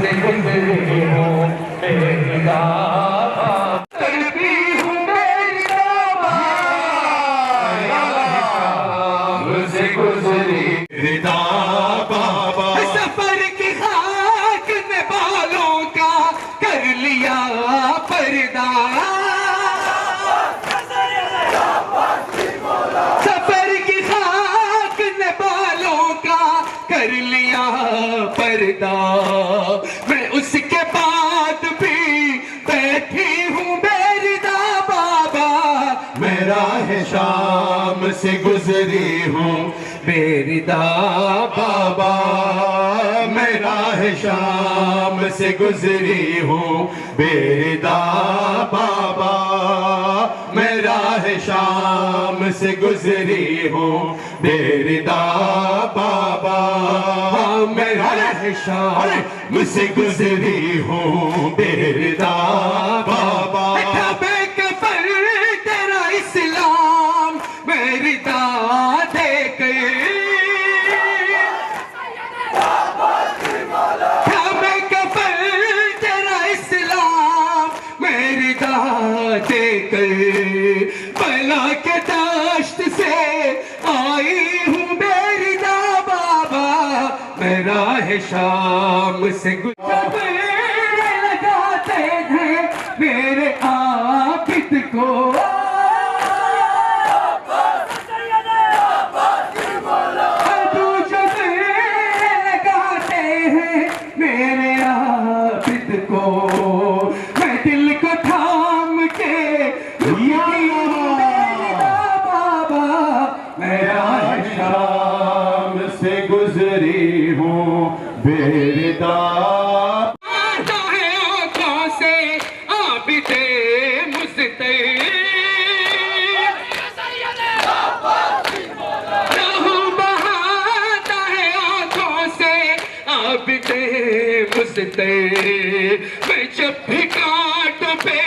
से गुजरी हूँ मेरी दावा, तड़पी हूँ मेरी दावा, मुझसे गुजरी मेरी दावा। सफर की खाक ने बालों का कर लिया पर्दा, सफर की खाक ने बालों का कर लिया पर्दा। मैं उसके बाद भी बैठी हूँ बेरिदा बाबा, मैं राह शाम से गुजरी हूँ बेरिदा बाबा, मैं राह शाम से गुजरी हूँ बेरिदा बाबा, मैं राह शाम से गुजरी हूँ बेरिदा बाबा, मैं राह शाम से गुजरी हूँ बेरिदा बाबा। तेरा इस्लाम मेरी दाद बला के दाश्त से आई हूँ बेरिदा बाबा, मैं राह शाम से लगाते हैं मेरे आबिद को, लगाते हैं मेरे आबिद को, मैं दिल को थाम के बाबा, मैं राह शाम से गुजरी हूँ बेरिदा। आता है आँखों से आबिदे मुस्तैर, लहू बहाता है आँखों से आबिदे मुस्तैर, मैं जब भी कांटों पे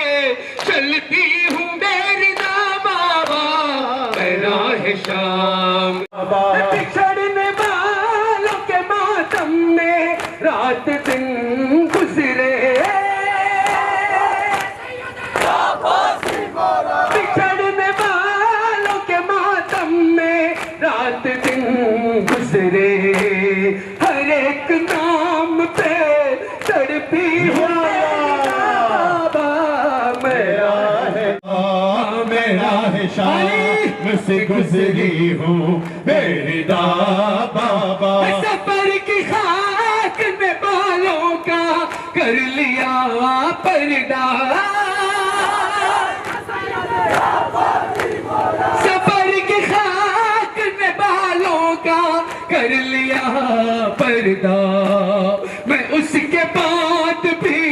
चलती हूँ बेरिदा बाबा, मैं राह शाम। बिछड़ने वालों के मातम में रात दिन गुजरे, बिछड़ने वालों के मातम में रात दिन गुजरे, हर एक नाम पे तड़पी हूँ शाम से गुजरी हूँ बेरिदा बाबा। सफर की खाक ने बालों का कर लिया पर्दा, सफर की खाक ने बालों का कर लिया पर्दा, मैं उसके बाद भी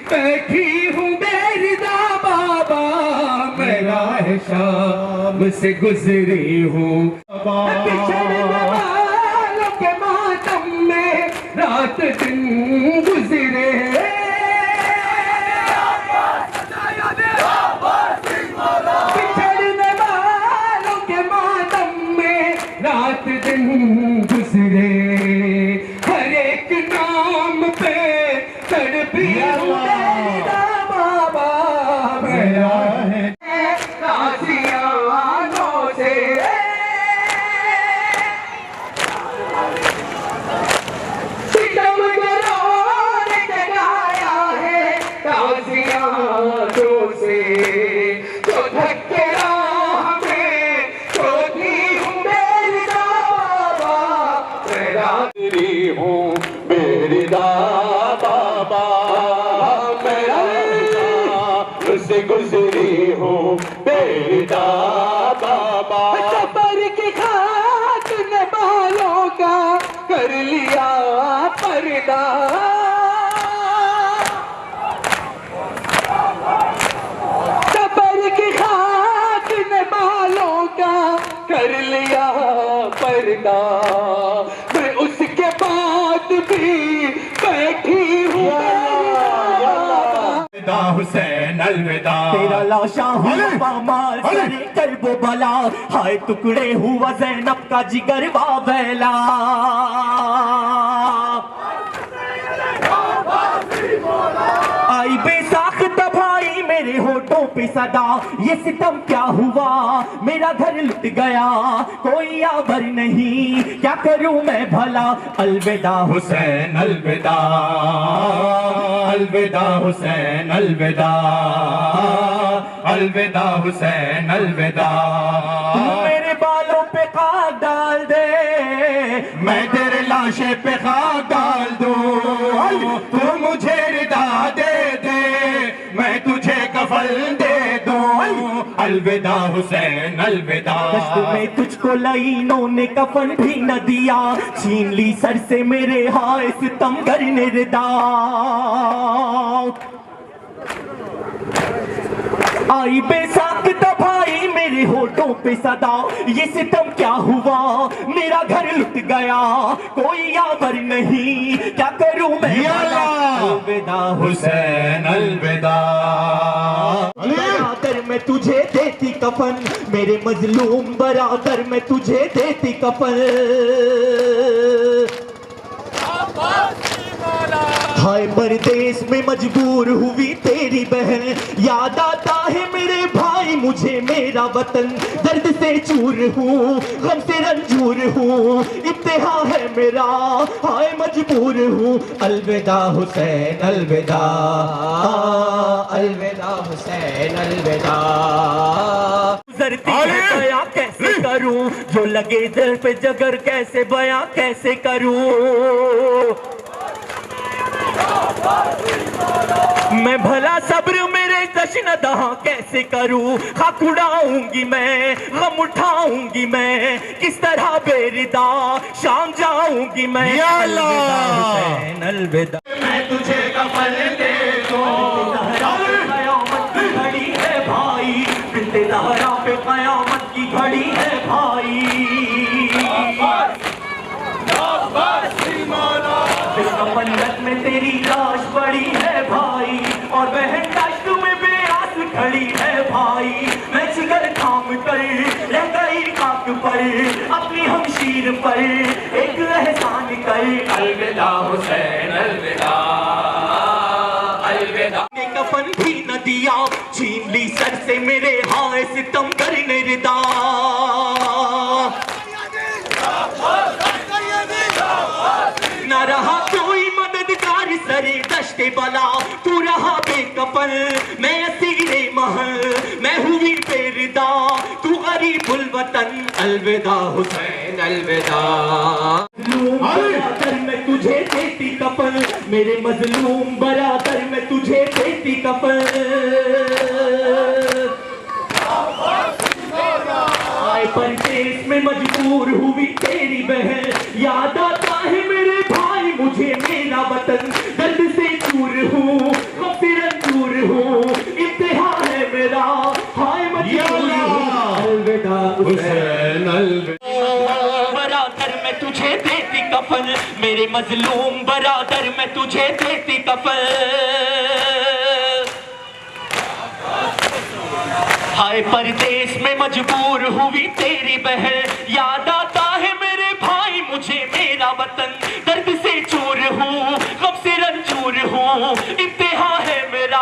बैठी हूँ बेरिदा बाबा, मैं राह शाम से गुजरी हूँ। बिछड़ने वालों के मातम में रात दिन गुजरे, बिछड़ने वालों के मातम में रात दिन गुजरे, हर एक नाम पे तड़पी हूँ बेरिदा बाबा, मैं राह बेरिदा बाबा, मैं से गुजरी हूँ बेरिदा बाबा। सफर की खाक ने बालों का कर लिया पर्दा, सफर की खाक ने बालों का कर लिया पर्दा, मैं उसके बाद भी बैठी हूँ हुसैन अलविदा, तेरा लाशा हुआ पामाल सरे कर्बो बला, हाय टुकड़े हुआ ज़ैनब का जिगर बाबेला। आई बेसाख्त भाई मेरे होठों पे सदा, ये सितम क्या हुआ मेरा घर लुट गया, कोई आबर नहीं क्या करूं मैं भला। अलविदा हुसैन अलविदा, अलविदा हुसैन अलविदा, अलविदा हुसैन अलविदा। मेरे बालों पे खाक डाल दे, मैं तेरे लाशे पे खाक डाल दूं, तू मुझे रिदा दे दे, मैं तुझे कफन दे दूं। अलविदा हुसैन अलविदा। कश्त में तुझको लाइनों ने कफन भी न दिया, छीन ली सर से मेरे हाय सितम करने रिदा। आई बेसाख्त भाई मेरे होठों पे सदा, ये सितम क्या हुआ मेरा घर लुट गया, कोई यावर नहीं क्या करूं मैं। अलविदा हुसैन अलविदा। बरादर मैं तुझे देती कफन, मेरे मजलूम बरादर मैं तुझे देती कफन। हाय परदेश में मजबूर हुई तेरी बहन, याद आता है मेरे भाई मुझे मेरा वतन। दर्द से चूर हूँ गम से रंजूर हूँ, इब्तिहा है मेरा हाय मजबूर हूँ। अलविदा हुसैन अलविदा, अलविदा हुसैन अलविदा। गुजरती है बयां कैसे करूँ, जो लगे दिल पे जगर कैसे बयां कैसे करूँ। मैं भला सब्र मेरे जश्न दहा कैसे करूं, खाक उड़ाऊंगी मैं गम उठाऊंगी मैं, किस तरह बेरिदा शाम जाऊंगी मैं। अलविदा हुसैन अलविदा। मैं तुझे कफन दे दूं, कयामत की घड़ी है भाई, बिन्ते ज़हरा पे कयामत की घड़ी है भाई। मंडप में तेरी लाश पड़ी है भाई, और बहन दश्त में बेआस खड़ी है भाई। मैं जिगर थाम कर रह गई खाक पर, अपनी हमशीर पर एक एहसान कर। अलविदा हुसैन अलविदा, अलविदा। ने कफन भी न दिया, छीन ली सर से मेरे हाय सितम करने रिदा। न रहा कोई मददगार सरे दश्ते बला, तू रहा बेकफन मैं असीरे महल, मैं हुई बेरिदा तू गरीबुल वतन। अलविदा हुसैन अलविदा। बरादर मैं तुझे देती कफन, मेरे मजलूम बरादर मैं तुझे देती कफन। आए परदेश में मजबूर हुई तेरी बहन, याद आता है मेरे भाई मुझे मेरा वतन। दर्द से चूर हूँ गम से रंजूर हूँ, इब्तिहा है मेरा हाय मजबूर हूँ। अलविदा हुसैन अलविदा। बरादर मैं तुझे देती कफन, मेरे मजलूम बरादर मैं तुझे देती कफन। हाय परदेश में मजबूर हुई तेरी बहन, याद आता है मेरे भाई मुझे मेरा वतन। दर्द से चूर हूँ गम से रंजूर हूँ, इब्तिहा है मेरा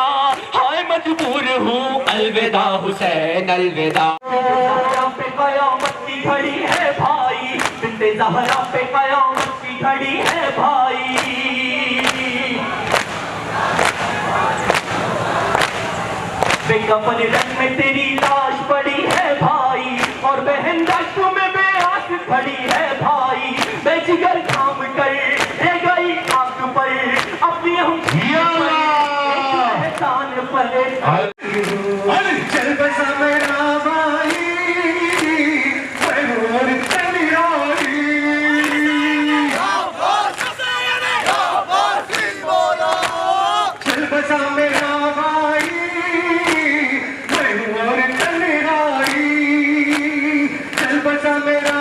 हाय मजबूर हूँ। अलविदा हुसैन अलविदा। पे कयामत की घड़ी है भाई, बिन्ते ज़हरा पे कयामत की घड़ी है भाई। बेकफन रंग में तेरी लाश पड़ी है भाई, और बहन दश्त में बेआस खड़ी है भाई। मैं जिगर थाम कर रह गई खाक पर, अपनी हमशीर पर एहसान पर। चल बसा मेरा भाई, चल बसा मेरा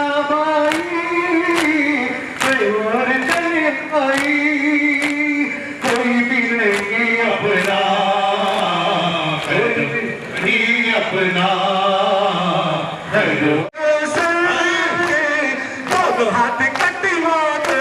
अपना हाथ कटवा दे।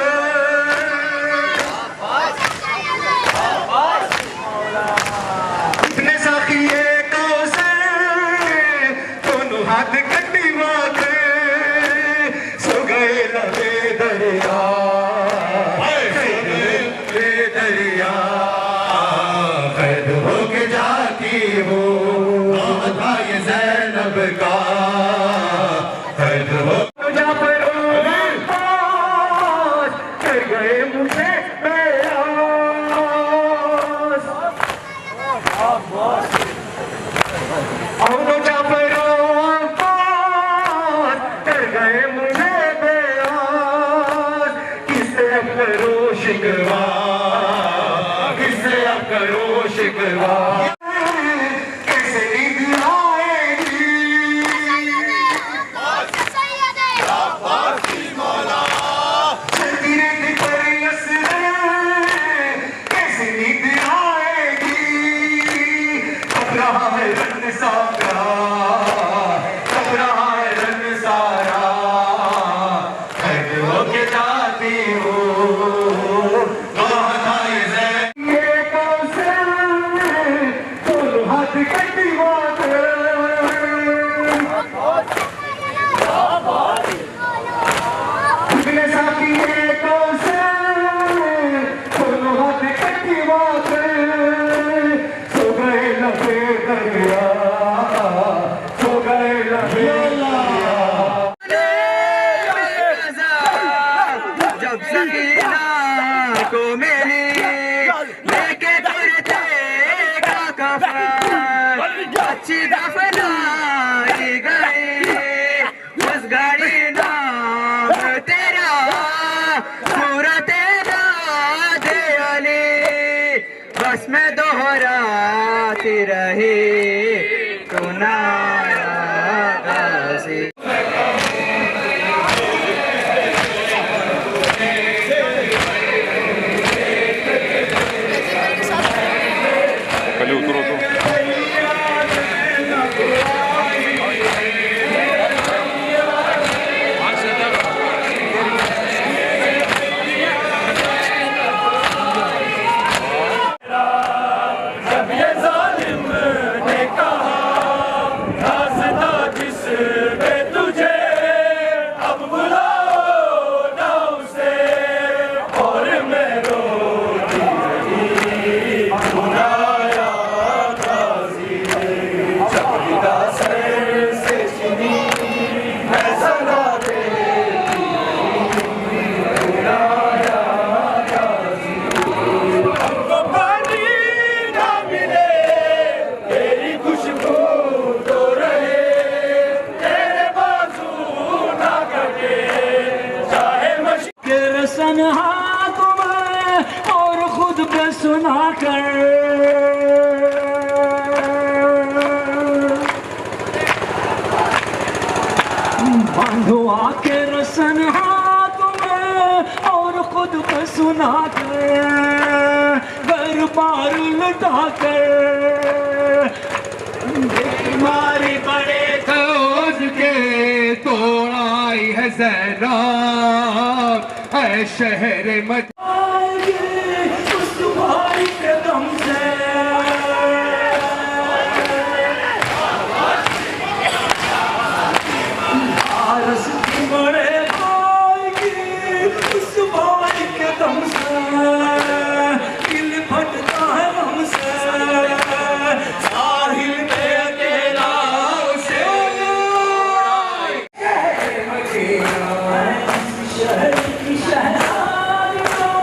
होके जाती हूँ। था ये ज़ैनब का कैद हो कर गए मुझे बेआस। औनो जाफरों कर गए मुझे बेआस। किससे अब करो शिकवा, किससे अब करो शिकवा। कैसे नींद आएगी, चलती रहती परियसरें, कैसे नींद आएगी। अब रहा है रंग सारा, अब रहा है रंग सारा। कैद होके जाती हूँ। जब सकीना को मेरी लेके तुरते का कफन अच्छी दफनाई गई उस गाड़ी नाम तेरा सूरत दे अली बस में दोहराती रही तू ना गाज़ी। पहले उतरो तो हाथों में और खुद पे सुना कर बांधो आके रसन हाथों में और खुद पे सुना कर घर पार लुटा कर मारी बड़े खोज के तोड़ाई है ज़ैनब है शहर मत उस भाई के दम से आरस की बड़े आएगी उस भाई के दम से दिल फटता है हमसे साहिल पे अकेला उसे शहर की शहर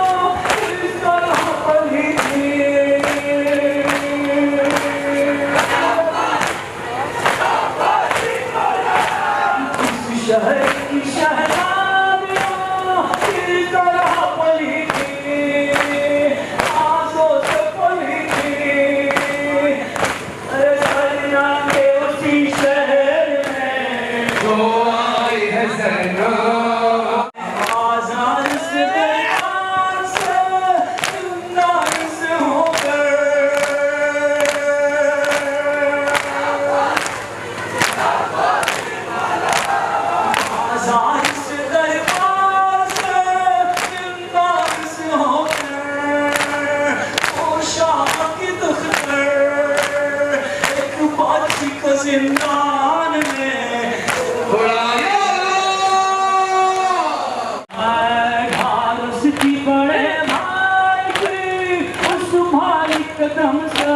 कदम से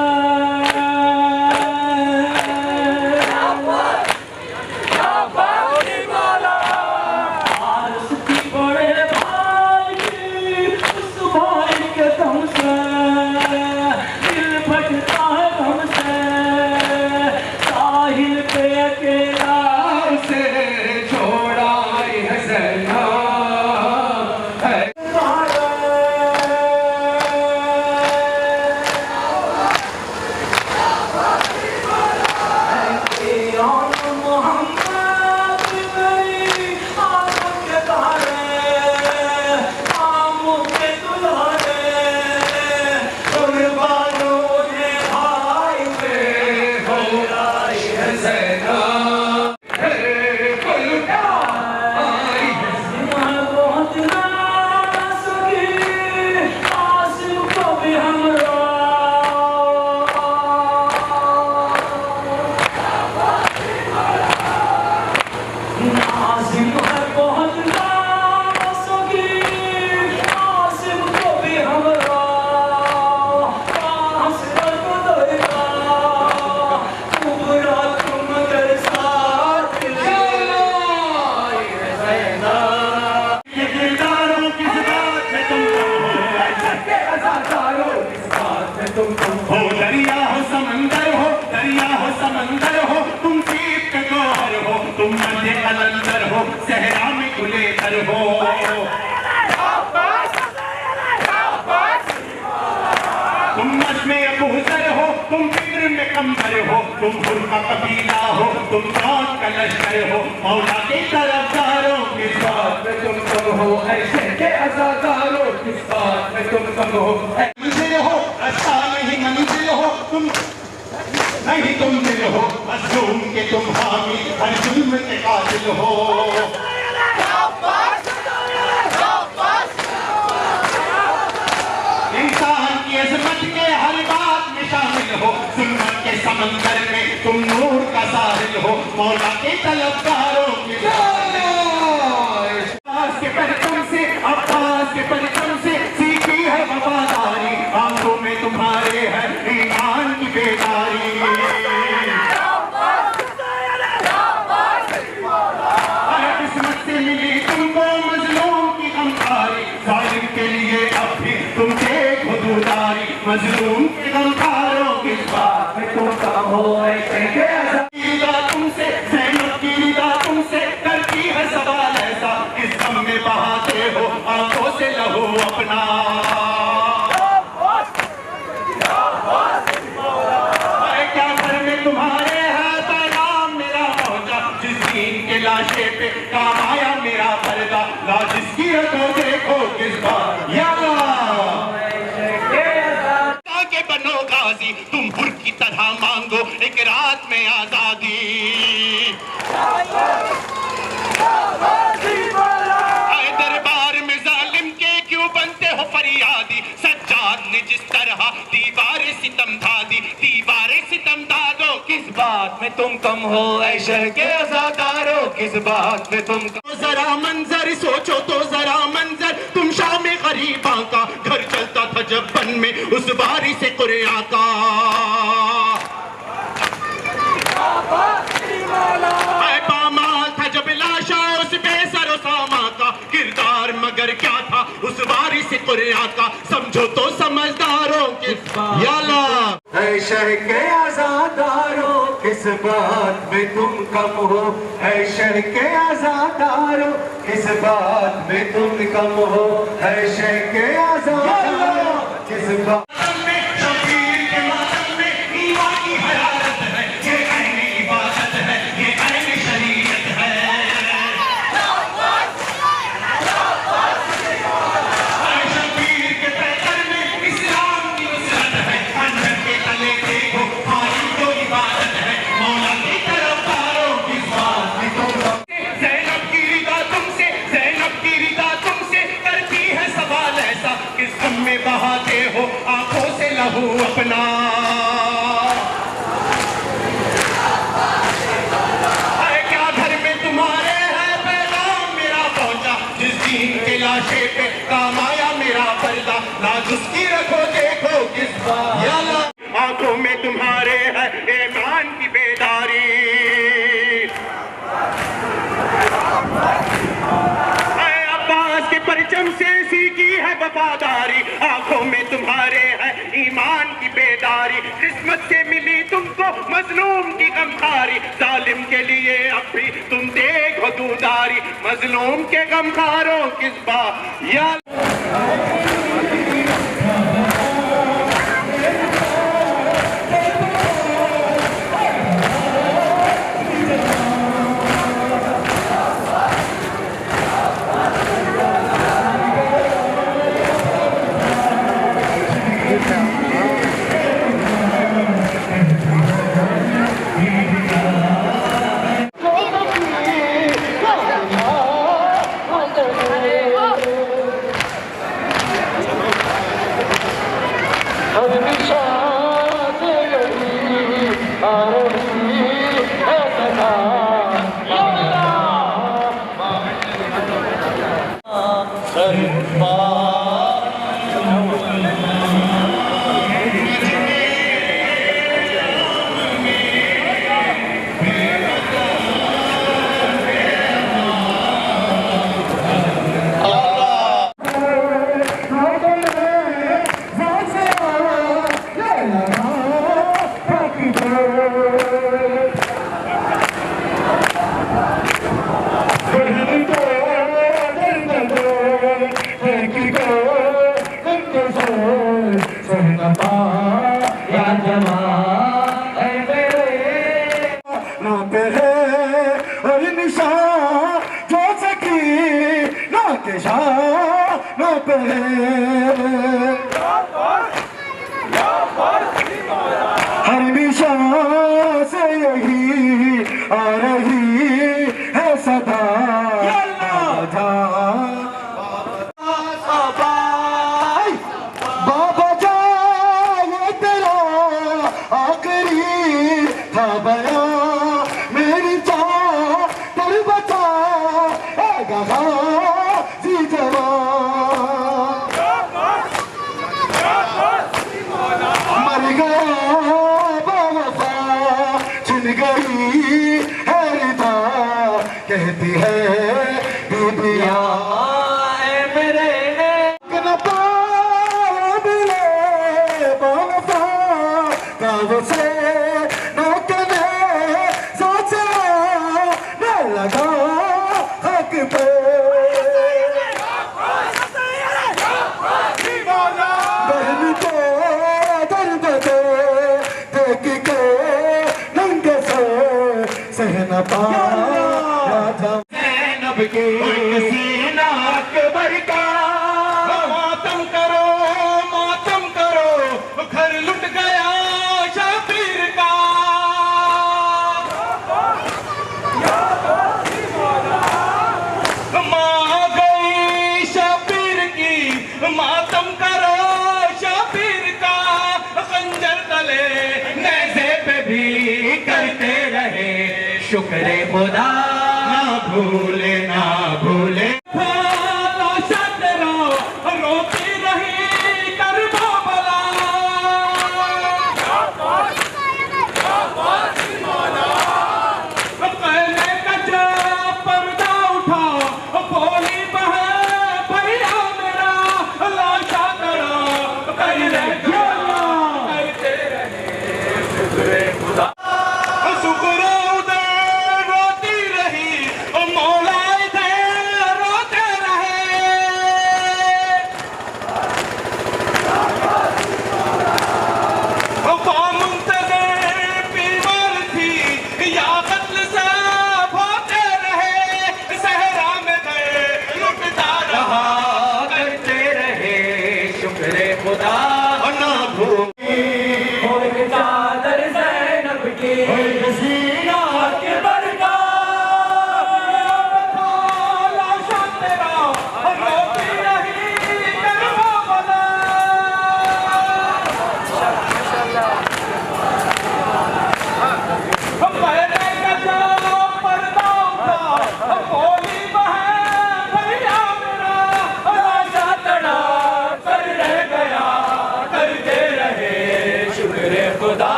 हो दरिया हो समंदर हो तुम सीप के गौहर हो तुम मध्य कलंदर हो सहरा में खुले कर हो तुम मज में अबूजर हो तुम फिक्र में कमर हो तुम हुर का कबीला हो तुम मौत का लश्कर हो मौला के तरफदारों किस बात में तुम कम हो ऐसे के अज़ादारों किस बात में तुम कम हो मंजिल हो रास्ता नहीं मंजिल हो तुम नहीं तुम दिल हो मज़लूम के तुम हामी हर जुल्म के कातिल हो इंसान की अज़मत के हर बात में शामिल हो जुल्मत के समंदर में तुम नूर का साहिल हो मौला के तलबगारों के अब्बास के परचम से अब्बास के परचम से सीखी है वफादारी आंखों में तुम्हारे है ईमान की बेदारी किस्मत से मिली तुमको मजलूम की गमखारी जालिम के लिए अब भी तुम देख हुदूदारी मजलूम के गमखारों किस बात में तुम कम हो ऐसे के रिदा तुमसे ज़ैनब की रिदा तुमसे करती है सवाल ऐसा किस गम में बहाते हो आंखों से लहू अपना क्या घर में तुम्हारे है पैगाम मेरा पहुंचा जिस दीन के लाशे पे काम आया मेरा पर्दा ला जिसकी तो देखो किस बात के बनो गाजी तुम हुर की तरह मांगो एक रात में आजादी दरबार में जालिम के क्यों बनते हो फरियादी सज्जाद ने जिस तरह दीवारे सितम धादी दीवारे सितम दादो किस बात में तुम कम हो ऐशे के अज़ादारों किस बात में तुम कम जरा मंजर सोचो तो जरा मंजर तुम शाम गरीबा का घर चलता था जब बन में उस बारी से कुरिया का पामाल था जब लाशा उस बेसरो सामा का किरदार मगर क्या था उस बारी से कुरिया का समझो तो समझदारों किस बात शहर के आजादारों किस बात में तुम कम हो है शहर के आजादारों किस बात में तुम कम हो है शहर के आजादारों किस बात बहाते हो आंखों से लहू अपना क्या घर में तुम्हारे है पैगाम मेरा पहुंचा जिस दीन के लाशे पे काम आया मेरा पर्दा लाज उसकी रखो देखो किस बात बेदारी, किस्मत से मिली तुमको मजलूम की गमखारी, जालिम के लिए अब भी तुम देखो दूदारी, मजलूम के गमखारों किस बात या हर निशान से यही आ रही है सदा बाबा जाए तेरा आखिरी था बया मेरी चाह तर बचा जी जवान मर गया बावफा छिन गई है रिदा कहती है बीबिया मेरे न पाओ मिले बावफा काव से न कने सोचा न लगा हक पे बहन को दर्द दे देख के नंगे से सह न पाया था ज़ैनब के सीना अकबर का मातम करो घर लुट गया शबीर का माँ गई शबीर की मातम करो शबीर का खंजर तले नेज़े पे भी करते रहे शुक्र खुदा ना भूले रोती रही करबला पहले का जब पर्दा उठा बोली बहन भैया मेरा लाशा करो करते रहे शुक्र खुदा शुक्र उदय रोती रही मौला इधर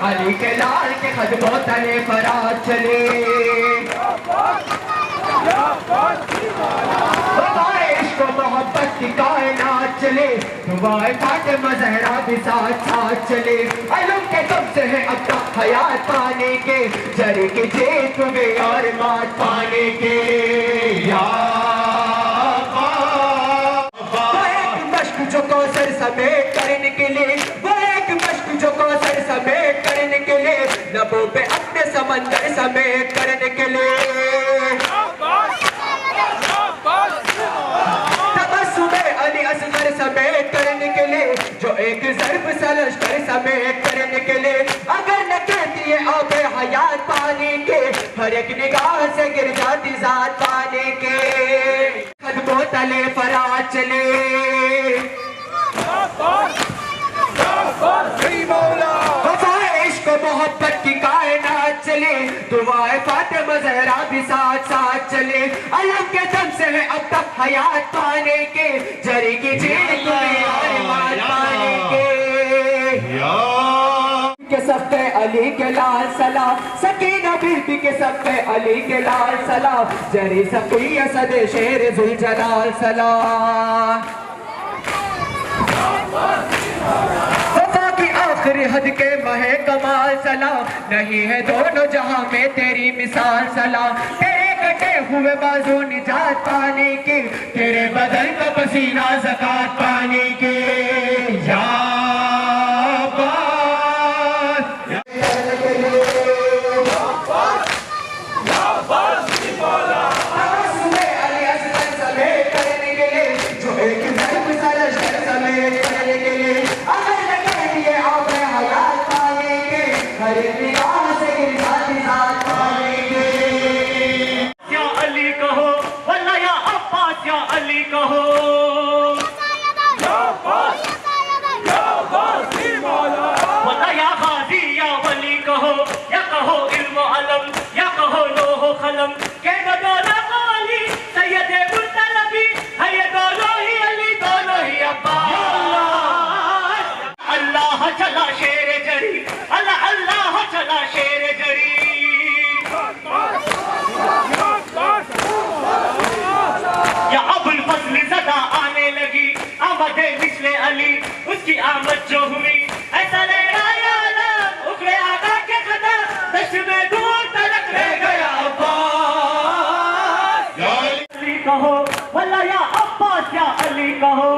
अली के लाल के कदमों तले फराज चले। इश्क मोहब्बत की कायनात चले, दुआए फातिमा ज़हरा भी साथ साथ चले। अलम के कब से है अब तक हयात पाने के, जरी की जेब में और मात पाने के। जो कौसर समेट करने के लिए, वो एक मश्क जो कौसर समेट करने के लिए, लबों पे अपने समंदर समेट करने के लिए, तबस्सुमे अली असगर समेट करने के लिए, जो एक ज़र्ब सलश्कर समेट करने के लिए। अगर न कहती है आबे हयात पाने के, हर एक निगाह से गिर जाती ज़ात पाने के। कदमों तले फराज चले, वफ़ाए इश्क मोहब्बत की कायनात चले, दुआए फातिमा ज़हरा भी साथ साथ चले। अलम के दम से है अब तक हयात पाने के, जरी की जेल तुम्हें और मात पाने के सफ़े अली के लाल सलाम, सकीना बीबी के सफ़े अली के लाल सलाम, जरी सफ़िया सदे शेर ज़ुलजलाल सलाम। वफ़ा की आखिरी हद के महे कमाल सलाम, नहीं है दोनों जहां में तेरी मिसाल सलाम। तेरे कटे हुए बाजू निजात पाने के, तेरे बदन का पसीना ज़कात पाने के। या उसकी आमद जो हुई ऐसा लहराया आलम, उखड़े आगा के कदम दश में दूर तलक रह गया अब्बास। या अली कहो वल्ला या अब्बास, या अली कहो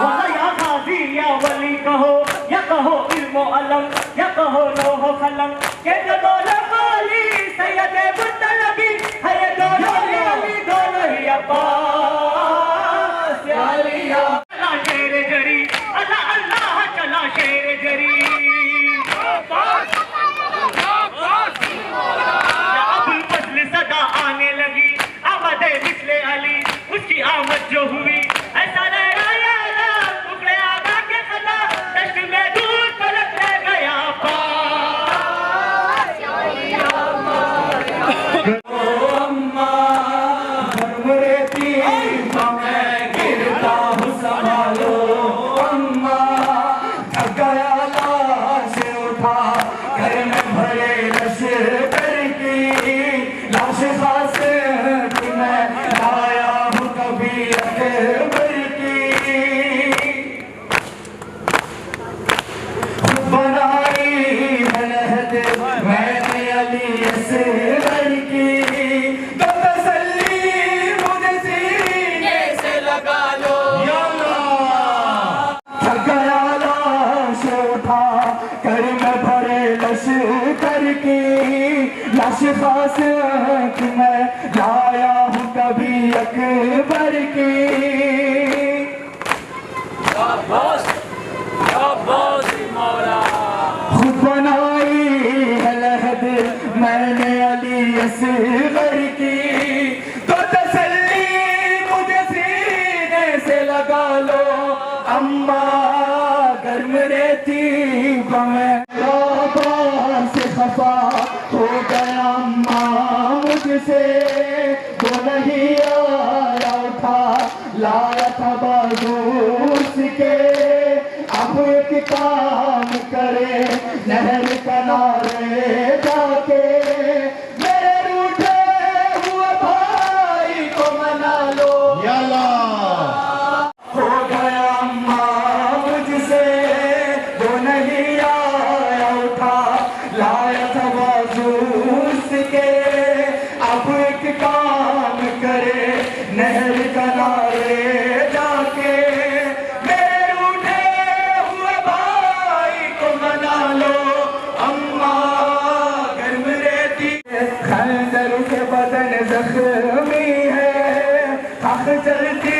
वल्ला या गाजी या वली कहो, या कहो इल्मो अलम, या कहो लोहो कलम, के जो दोनों अली सैयदे मुत्तलबी है, ये दोनों अली दोनों ही अब्बास। या अली या चला शेर जरी, अल्लाह अल्लाह चला शेर जरी। या अबुल फजल सदा आने लगी, आमदे मिसले अली, उसकी आमद जो हुई ऐसा लहराया आलम, उखड़े आगा के कदम दश्त में दूर तलक रह गया अब्बास। या अली या खास कि मैं लाया हूँ कभी अकबर की। खुद बनाई है लहद मैंने अली असगर की, तो तसल्ली मुझे सीने से लगा लो अम्मा, गर्म रहती मैं से खफा हो गया अम्मा मुझसे, तो नहीं आया था लाया था बाजू के अब एक काम करे, नहर किनारे जाके मेरे रूठे हुए भाई को मना लो। याला हो गया अम्मा मुझसे जो नहीं आया उठा, लाया था वाजूस के अब एक काम करे, नहर किनारे जाके मेरे रूठे हुए भाई को मना लो। अम्मा गर्म रहती है, खंजर के बदन जख्मी है, आँख चलती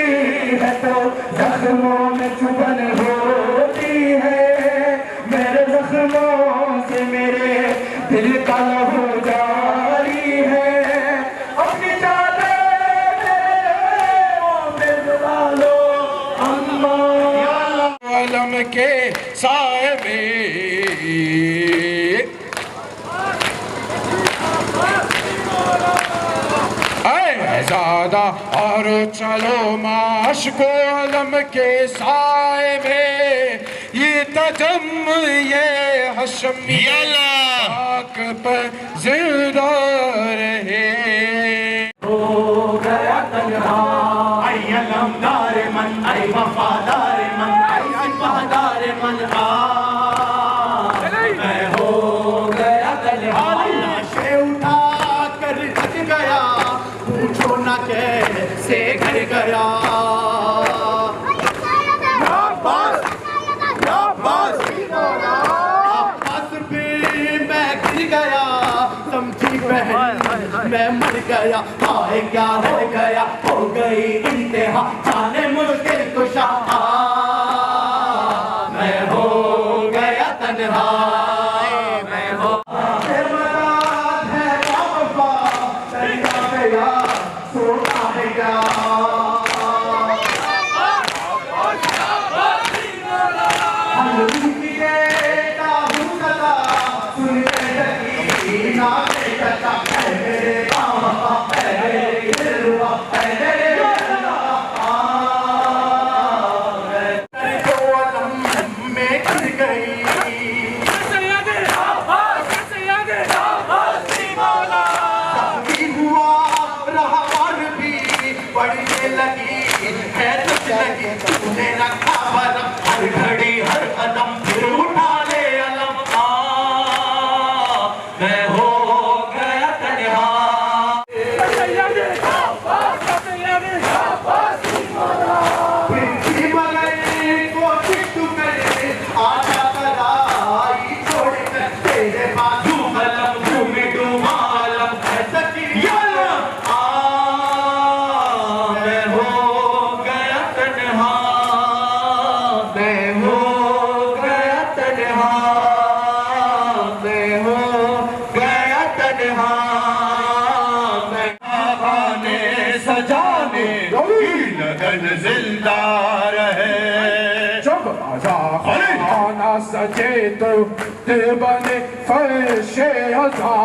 है तो जख्मों में चुभन होती है, मेरे जख्मों से मेरे दिल का लहू जारी है। अपनी चादर में मिला लो अम्मा। आलम के साए में ज़्यादा और चलो माश को आलम के साए में, ये तजम ये हशमी आक पर जिंदा रहे। हो गया तन्हा ऐ अलमदार मन, ऐ वफादार मन, ऐ सिपाहदार मन, मैं हो गया तन्हा। लाशें उठा कर थक गया, पूछो ना कैसे घर गया। आपस पे मैं गिर गया, समझी बहन मैं मर गया। हाय क्या हो गया, हो गई इंतहा, जाने मुश्किल कुशा। मैं हो गया तन्हा, मैं हो सोना है क्या। बढ़ने लगी है तुझ लगी, तूने रखा बरम हर घड़ी हर कदम, फिर उठा ले अलम। मैं हो गया तन्हा। पृथ्वी मगई कोशिश तू करे, आजा कराई छोड़ कर तेरे बाजू मलम, घूमे डूबा अलम ऐसा की सजाने की लगन जिंदा रहे। जब खाना सजे तो दिल बने फर्शे अज़ां।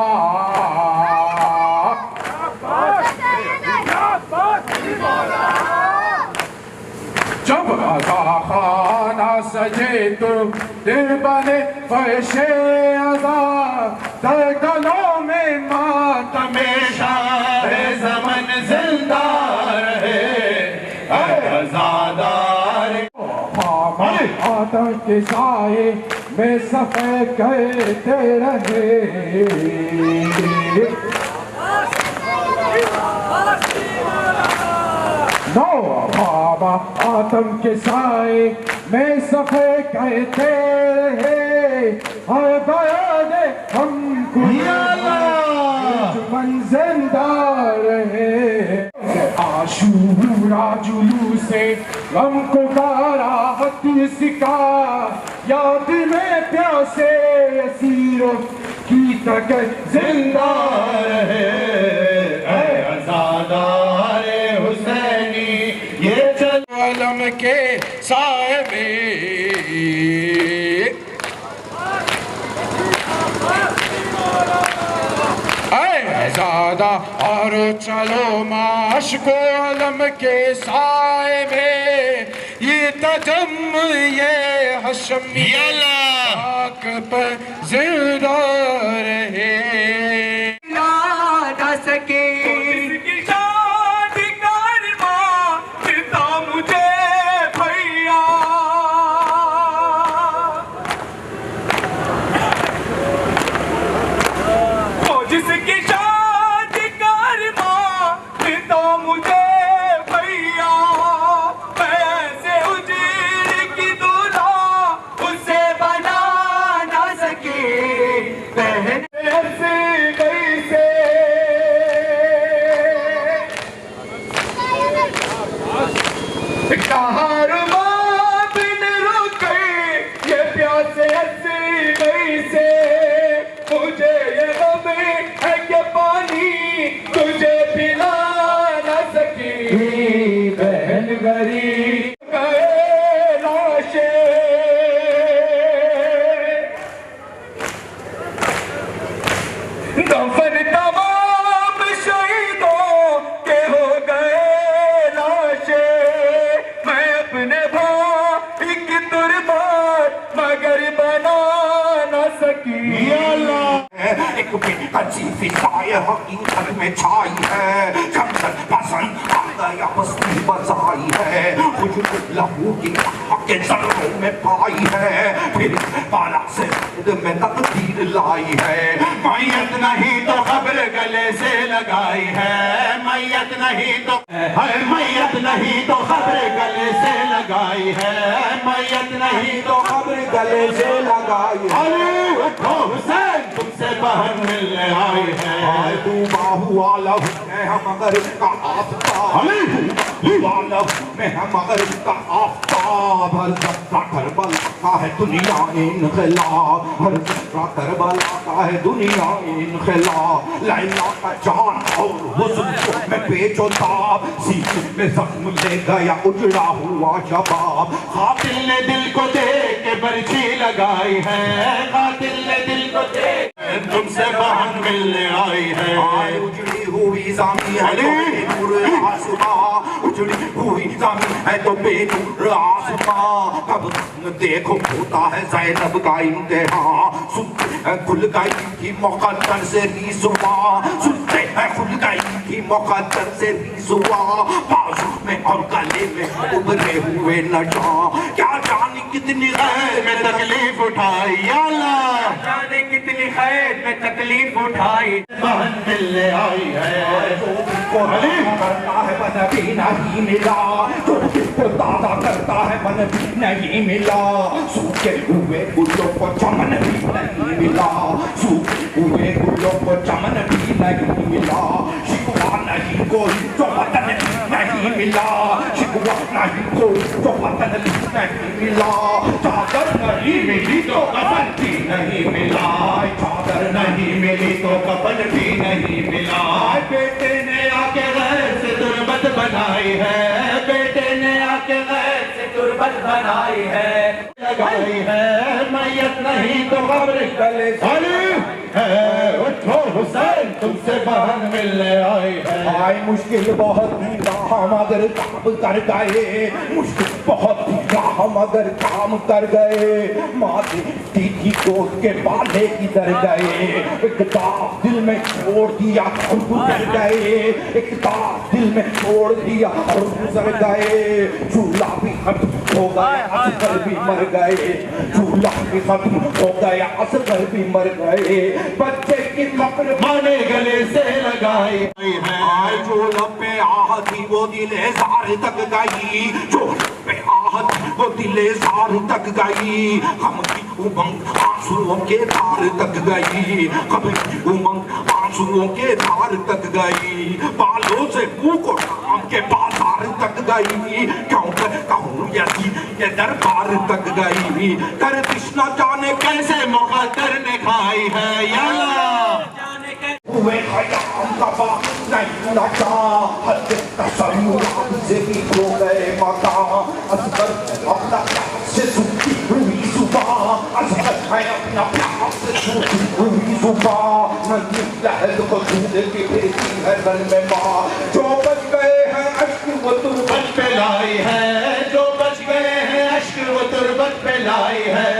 जब खाना सजे तो दिल बने फर्शे अज़ां, धड़कनों में मातम हमेशा ज़मन जिंदा रहे। आज़ादार आदम के साए में सफ़र करते रहे। नो बाबा आदम के साए में सफ़र करते रहे, हर बयान हमको जिंदा रहे। आशूरा जुलूसे गम को गारा हती सिका, याद में प्यासे असीरों की तक जिंदा रहे। आज़ादार हुसैनी ये चल आलम के साए में ज़्यादा और चलो माश को आलम के साए में, ये तजम ये हशमी आक पर जिंदा रहे ना सके किसकी शादी कारवां फिरता मुझे भैया ओ जिसकी शादी कारवां फिरता मुझे भैया पैसे उजीर की दूल्हा उसे बना ना सके बहन ऐसे कैसे कहार बिन रुके ये प्यासे ऐसे कैसे मुझे ये गम है कि पानी तुझे पिला ना सकी बहन गरीब गए लाशे दफन तमाम शहीदों के हो गए लाशे मैं अपने भाई की कुर्बान मगर बना न सकी एक अजीब फिजाए हकीकत में छाई है जंगल पसंद आ गया बस्ती बसाई है कुछ लहू की के जरूरों में पाई है फिर पाला से में तकदीर लाई है मैयत नहीं तो खबर गले से लगाई है मैयत नहीं तो मैयत नहीं तो खबर गले से लगाई है मैयत नहीं तो खबर गले से लगाई है अरे हुसैन तुमसे बहन मिलने आई है तू बाहु वाला है हम मगर का आफ्ताब वाला में हम मगर का आफ्ताब हर जगह करबला का है दुनिया इनकलाब हर जगह करबला का है दुनिया इनकलाब लैला का जान और हुस्न में पेचो ताब सीख में जख्म ले गया उजड़ा हुआ शबाब कातिल ने दिल को देख के बर्छी लगाई है कातिल ने दिल को देख तुमसे बहन मिलने आई है उजड़ी हुई जामी है तो बेनूर आसमां उजड़ी हुई जामी है तो बेनूर आसमां कब देखो होता है ज़ैनब का इम्तिहान सुनते खुल गई थी मुक़द्दर से रीज़ुआ सुनते हैं खुल गई थी मुक़द्दर से रीज़ुआ बाजू में और गले में उभरे हुए नशा क्या जाने कितनी खैर में तकलीफ उठाई अल्लाह जाने कितनी खैर में तकलीफ उठाई बहन मिलने आई है को करता है मन भी नहीं मिला तो दादा करता है मन भी नहीं मिला सूखे हुए गुलों को चमन भी नहीं मिला सूखे हुए गुलों को चमन भी नहीं मिला शिकवा नहीं कोई जो वतन नहीं मिला शिकवा नहीं कोई जो वतन नहीं मिला चादर नहीं मिली तो कफन भी नहीं मिला चादर नहीं मिली तो कफन भी नहीं मिला बेटे ने आके गैर से तुरबत बनाई है बेटे ने आके गैर से तुरबत बनाई है लगाई है मैयत नहीं तो खबर गले है उठो हुसैन तुमसे बहन मिलने आई है आई मुश्किल बहुत थी हम अगर काम कर गए मुश्किल बहुत थी हम अगर काम कर गए माँ दीदी गोद के बाले इधर गए एक दाग दिल में छोड़ दिया और गुजर गए एक दाग दिल में छोड़ दिया और गुजर गए झूला भी खत्म हो गया असगर भी मर गए झूला भी खत्म हो गया असगर भी मर गए बच्चे की कब्र माने गले से लगाई है आज जो लपे आहती वो दिले जार तक गई जो लपे आहती वो दिले जार तक गई हम की उमंग आंसुओं के धार तक गई कभी उमंग आंसुओं के धार तक गई बालों से मुंह को शाम के बाजार तक गई क्यों कर कहूँ ये दरबार तक गई कर कृष्णा जाने कैसे मुक़द्दर ने खाई है हुए ख़याम का बाग नहीं लगा हद तसव्वुरात से भी खो गए मकान असगर अपना प्यार से सूखी हुई सुबह असगर है अपना प्यार से सूखी हुई सुबह नदी लहर को दूध की बेटी है गल में माँ जो बच गए हैं अश्क वो तुरबत पे लाई है जो बच गए लाई है,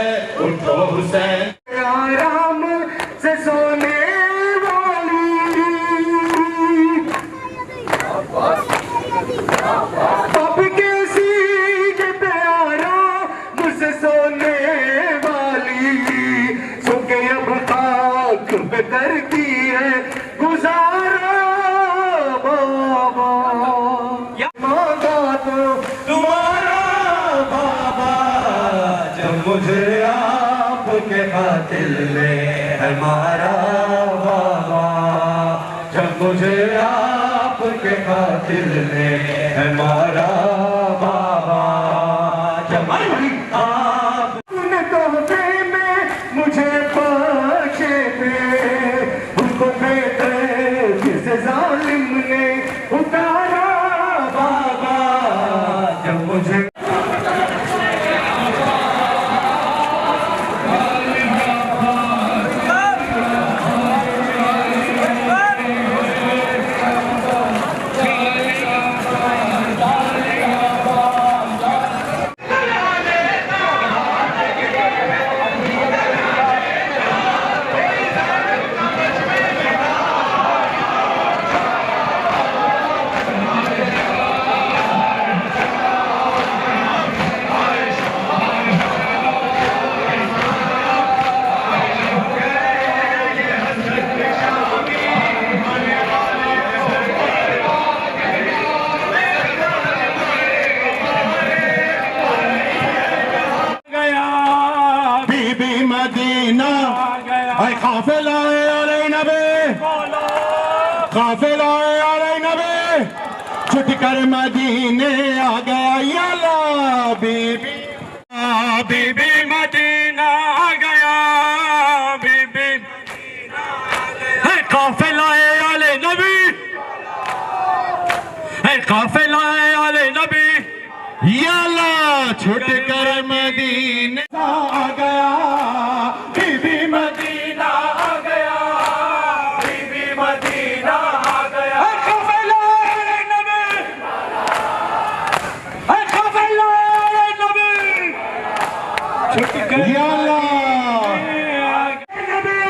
उठो हुसैन। आराम से सोने वाली पाप के सीने पे आराम से सोने वाली, सो के अब खाक पे करती है गुजारा बाबा। मांगा तो तुम्हारा बाबा, जब मुझे आपके कातिल ने है मारा बाबा, जब मुझे आपके कातिल ने है मारा बाबा, जब आपने तोहफे में मुझे बख्शे थे, उनको बेदर्द से जालिम ने उतारा बाबा, जब मुझे मदीना आई काफिला अरे नबी, काफिला अरे नबी, छुट कर मदीने आ गया याला बीबी, बीबी मदीना आ गया बीबी, है काफिला अरे नबी, है काफिला अरे नबी, याला छुट कर मदीने आ गया, बीबी मदीना आ गया, बीबी मदीना आ गया, काफिला अरे नबी, काफिला अरे नबी, छुट कर याला नबी,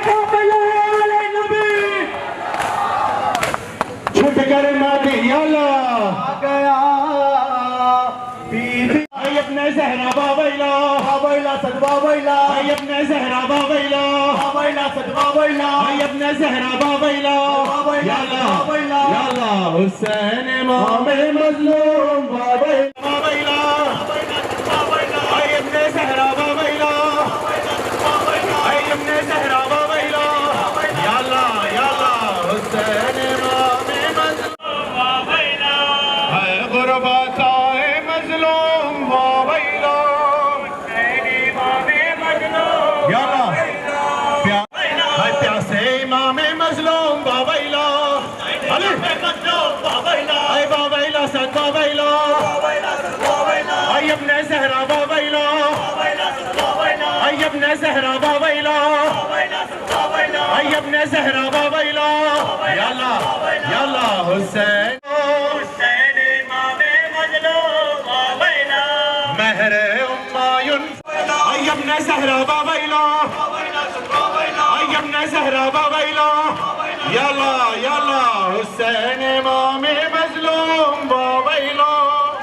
काफिला अरे नबी, छुट कर मदीना आ गया बीबी, अपने सहरा बाबैला बाबैला सदबा बैला, अपने सहरा बाबैला बाबैला सदबा बैला, अपने सहरा बाबैला बाबैला बाबैला, याला हुसैन इमाम मजलूम बाबैला बाबैला बाबैला, अपने सहरा बाबैला बाबैला, अपने सहरा बाबैला, याला याला हुसैन इमाम मजलूम बाबैला, है गुरबत आए मजलूम बाबैला, प्यासे इमाम मजलूम बाबैला, अली आई बाबैला सद बाबैला, आई अपने सहरा बाबैला, आई अपने सहरा बाबैला, आई अपने सहरा बाबैला, याला याला हुसैन, हुसैन इमाम मजलूम बाबैला, महरे उम्मायुन, आई अपने सहरा बाबैला, आई अपने सहरा बाबैला, याला याला हुसैन इमाम मजलूम बाबैला,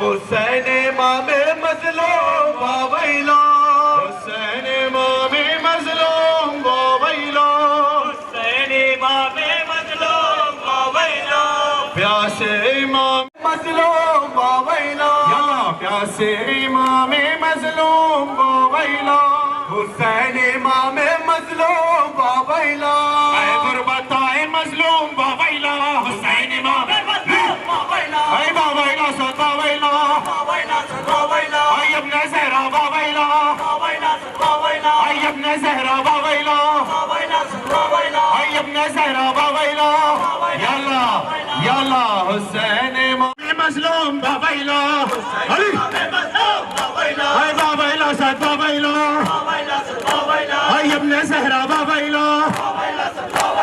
हुसैन इमाम मजलूम बाबैला, हुसैन इमाम मजलूम बाबैला, हुसैन इमाम मजलूम बाबैला, प्यासे इमाम मजलूम बाबैला, याला प्यासे इमाम मजलूम बाबैला, हुसैन इमाम मजलूम बाबैला, गुरबत आए मजलूम बाबैला, हुसैन इमाम मजलूम बाबैला, आई बाबैला सद बाबैला बाबैला सद बाबैला, आई अपने सहरा बाबैला बाबैला सद बाबैला, आई अपने सहरा बाबैला बाबैला सद बाबैला, आई अपने सहरा बाबैला, याला याला हुसैन इमाम मजलूम बाबैला, अली आई बाबैला सद बाबैला, आई अपने सहरा बाबैला,